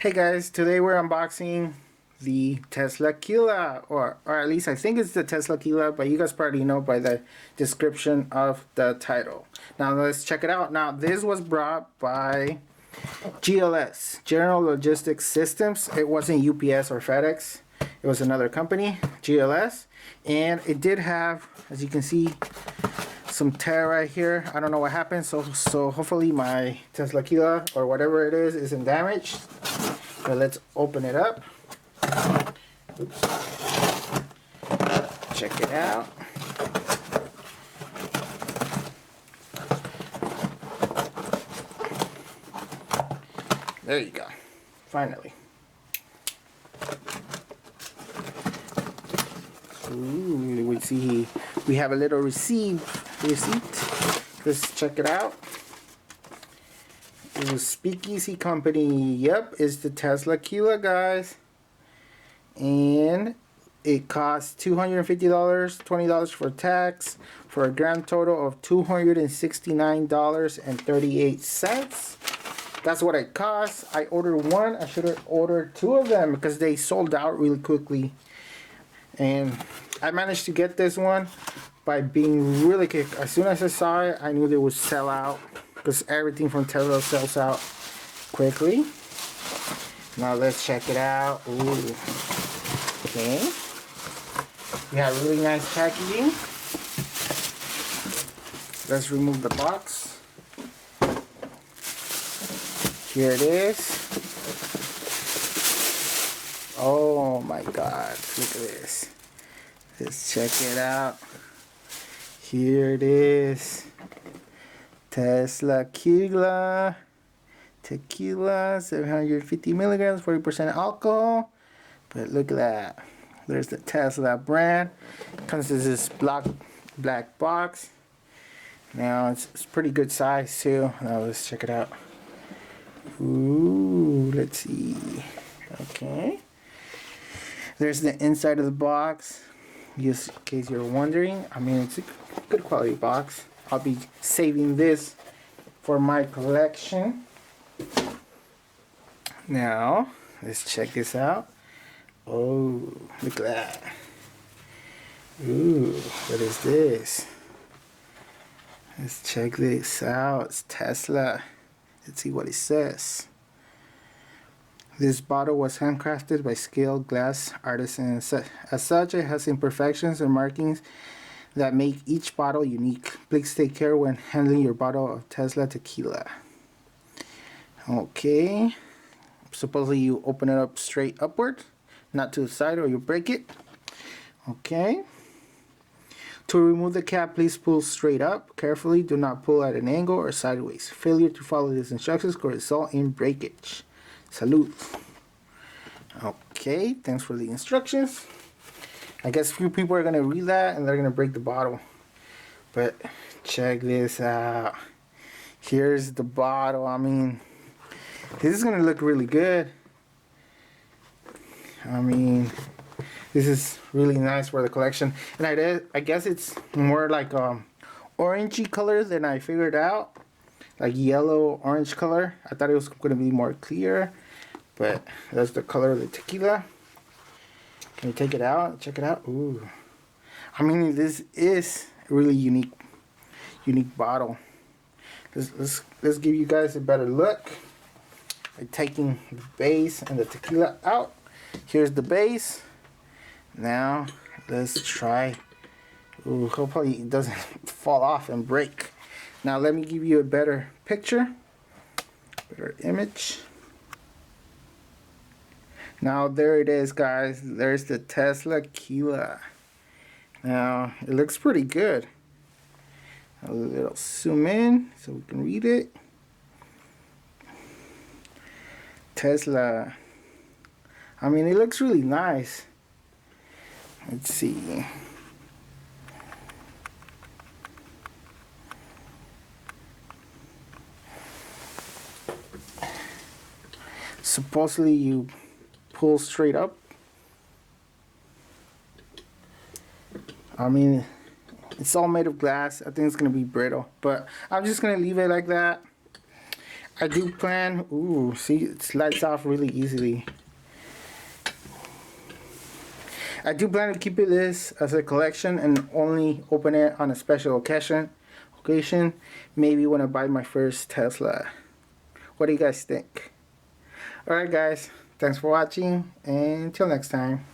Hey guys, today we're unboxing the Teslaquila, or at least I think it's the Teslaquila, but you guys probably know by the description of the title. Now let's check it out. Now this was brought by GLS, General Logistics Systems. It wasn't UPS or FedEx. It was another company, GLS, and it did have, as you can see, some tear right here. I don't know what happened, so hopefully my Teslaquila or whatever it is isn't damaged. But let's open it up. Oops. Check it out. There you go. Finally. Ooh, we see we have a little receipt. Let's check it out. It was Speakeasy Company. Yep, it's the Teslaquila, guys. And it costs $250, $20 for tax, for a grand total of $269.38. That's what it costs. I ordered one. I should have ordered two of them because they sold out really quickly. And I managed to get this one by being really quick. As soon as I saw it, I knew they would sell out, because everything from Tesla sells out quickly. Now let's check it out. Ooh. Okay. We have really nice packaging. Let's remove the box. Here it is. Oh my God, look at this. Let's check it out. Here it is. Teslaquila Tequila, 750 milligrams, 40% alcohol. But look at that. There's the Tesla brand. Comes in this black box. Now it's pretty good size too. Now let's check it out. Ooh, let's see. Okay. There's the inside of the box. Just in case you're wondering. I mean, it's a good quality box. I'll be saving this for my collection. Now, let's check this out. Oh, look at that. Ooh, what is this? Let's check this out. It's Tesla. Let's see what it says. This bottle was handcrafted by skilled glass artisans. As such, it has imperfections and markings that make each bottle unique. Please take care when handling your bottle of Tesla Tequila. Okay. Supposedly you open it up straight upward, not to the side or you'll break it. Okay. To remove the cap, please pull straight up. Carefully, do not pull at an angle or sideways. Failure to follow these instructions could result in breakage. Salute. Okay, thanks for the instructions. I guess few people are going to read that and they're going to break the bottle. But check this out. Here's the bottle. I mean, this is going to look really good. I mean, this is really nice for the collection. And I guess it's more like orangey color than I figured out. Like yellow orange color. I thought it was going to be more clear. But that's the color of the tequila. Can you take it out? Check it out. Ooh. I mean, this is a really unique bottle. Let's give you guys a better look by taking the base and the tequila out. Here's the base. Now let's try. Ooh, hopefully it doesn't fall off and break. Now let me give you a better picture, better image. Now there it is, guys. There's the Teslaquila. Now it looks pretty good. A little zoom in so we can read it. Tesla. I mean, it looks really nice. Let's see. Supposedly you pull straight up. I mean, it's all made of glass. I think it's gonna be brittle, but I'm just gonna leave it like that. I do plan. Ooh, see, it slides off really easily. I do plan to keep this as a collection and only open it on a special occasion. Maybe when I buy my first Tesla. What do you guys think? Alright guys, thanks for watching and until next time.